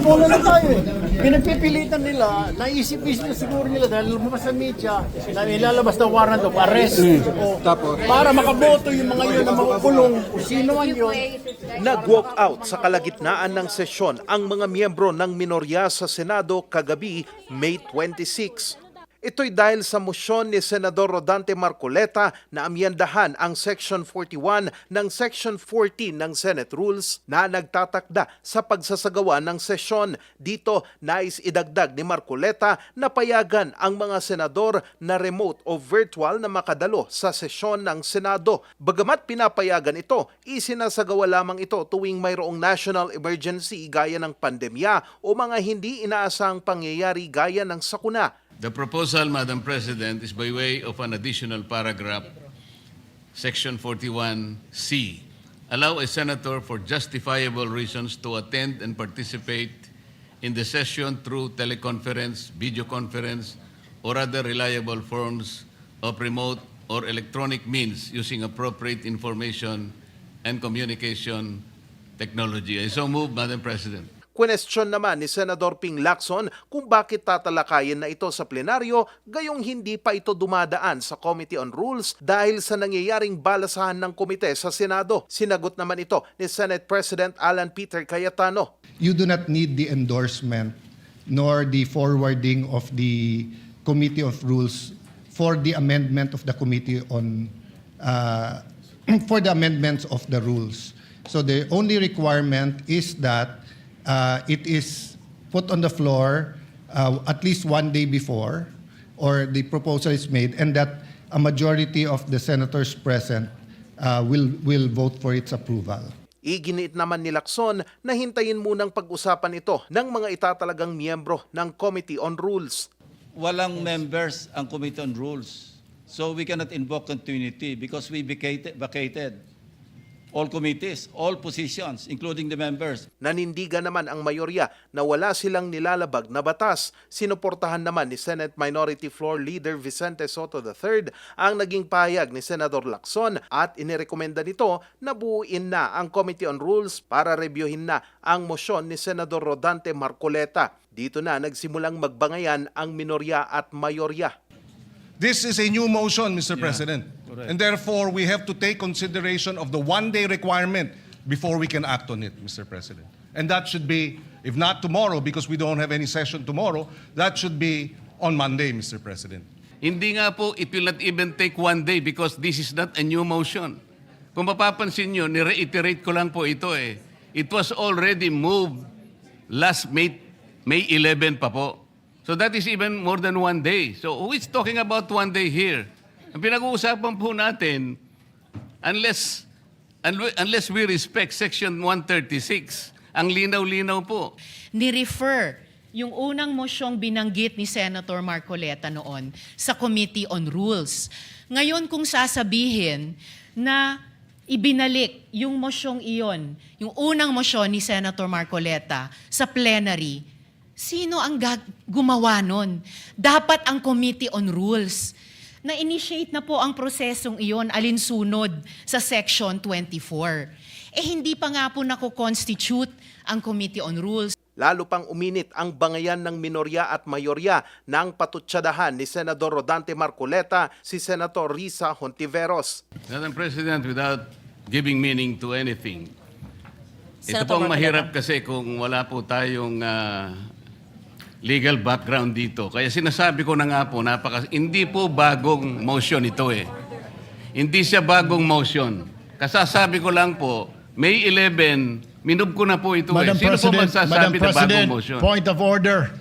bola na tayo eh. Pinagpipilitan nila, naisip-isip na siguro nila dahil lumabas sa media na ilalabas na warrant of arrest. O, para makaboto yung mga yun na makukulong. Sino man yun. Nag-walk out sa kalagitnaan ng sesyon ang mga miyembro ng minorya sa Senado kagabi, May 26. Ito'y dahil sa mosyon ni Senador Rodante Marcoleta na amyendahan ang Section 41 ng Section 14 ng Senate Rules na nagtatakda sa pagsasagawa ng sesyon. Dito, nais idagdag ni Marcoleta na payagan ang mga senador na remote o virtual na makadalo sa sesyon ng Senado. Bagamat pinapayagan ito, isinasagawa lamang ito tuwing mayroong national emergency gaya ng pandemya o mga hindi inaasahang pangyayari gaya ng sakuna. The proposal, Madam President, is by way of an additional paragraph, Section 41C. Allow a senator for justifiable reasons to attend and participate in the session through teleconference, video conference, or other reliable forms of remote or electronic means using appropriate information and communication technology. I so move, Madam President. Question naman ni Senador Ping Lacson kung bakit tatalakayin na ito sa plenaryo gayong hindi pa ito dumadaan sa Committee on Rules dahil sa nangyayaring balasahan ng komite sa Senado. Sinagot naman ito ni Senate President Alan Peter Cayetano. You do not need the endorsement nor the forwarding of the Committee of Rules for the amendment of the Committee on for the amendments of the rules. So the only requirement is that it is put on the floor at least one day before or the proposal is made and that a majority of the senators present will vote for its approval. Iginiit naman ni Lacson na hintayin munang pag-usapan ito ng mga itatalagang miyembro ng Committee on Rules. Walang members ang Committee on Rules. So we cannot invoke continuity because we vacated all committees, all positions, including the members. Nanindigan naman ang mayorya na wala silang nilalabag na batas. Sinuportahan naman ni Senate Minority Floor Leader Vicente Soto III ang naging pahayag ni Senador Lacson at inirekomenda nito na buuin na ang Committee on Rules para reviewin na ang mosyon ni Senador Rodante Marcoleta. Dito na nagsimulang magbangayan ang minorya at mayorya. This is a new motion, Mr. President. Correct. And therefore, we have to take consideration of the one-day requirement before we can act on it, Mr. President. And that should be, if not tomorrow, because we don't have any session tomorrow, that should be on Monday, Mr. President. Hindi nga po, it will not even take one day because this is not a new motion. Kung mapapansin nyo, ni-reiterate ko lang po ito eh. It was already moved last May 11 pa po. So that is even more than one day. So who is talking about one day here? Ang pinag-uusapan po natin, unless we respect Section 136, ang linaw-linaw po. Ni-refer yung unang mosyong binanggit ni Senator Marcoleta noon sa Committee on Rules. Ngayon kung sasabihin na ibinalik yung mosyong iyon, yung unang mosyon ni Senator Marcoleta sa plenary, sino ang gumawa nun? Dapat ang Committee on Rules. Na-initiate na po ang prosesong iyon alinsunod sa Section 24. Hindi pa nga po nako-constitute ang Committee on Rules. Lalo pang uminit ang bangayan ng minorya at mayorya ng patutsadahan ni Senador Rodante Marcoleta si Senator Risa Hontiveros. Madam President, without giving meaning to anything, ito Senator pong Marcoleta. mahirap kasi kung wala po tayong legal background dito. Kaya sinasabi ko na nga po, hindi po bagong motion ito eh. Hindi siya bagong motion. Kasasabi ko lang po, May 11, minub ko na po ito eh. Sino po magsasabi na bagong motion? Point of order.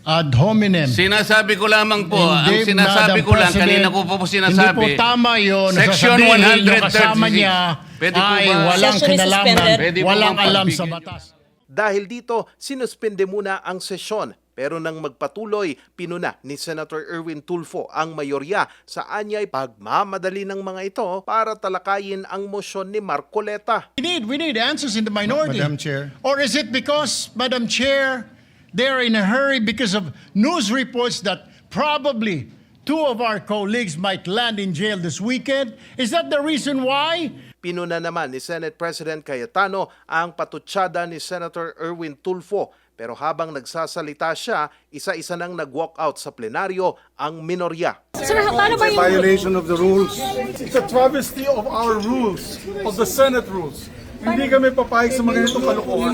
Ad hominem. Sinasabi ko lamang po, ang Hindi, sinasabi Madam ko lang, President, kanina ko po sinasabi. Hindi po tama yun. Section Nasasabihin yung kasama 136. niya Pwede po ay ba? walang Session is kinalaman, suspended. Pwede po walang bang alam sa pagbigyan batas. Dahil dito, sinuspende muna ang sesyon. Pero nang magpatuloy, pinuna ni Senator Erwin Tulfo ang mayorya sa anyay pagmamadali ng mga ito para talakayin ang mosyon ni Marcoleta. We need answers in the minority. Madam Chair. Or is it because, Madam Chair, they're in a hurry because of news reports that probably two of our colleagues might land in jail this weekend? Is that the reason why? Pinuna naman ni Senate President Cayetano ang patutsada ni Senator Erwin Tulfo. Pero habang nagsasalita siya, isa-isa nang nag-walk out sa plenaryo ang minorya. Sir, paano ba yung... Violation of the rules. It's a travesty of our rules, of the Senate rules. Hindi kami papayag sa mga ganitong kalokohan.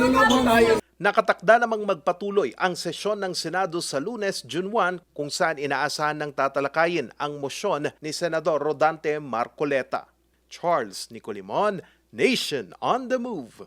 Nakatakda namang magpatuloy ang sesyon ng Senado sa Lunes, June 1, kung saan inaasahan ng tatalakayin ang mosyon ni Senador Rodante Marcoleta. Charles Nicolimon, Nation on the Move.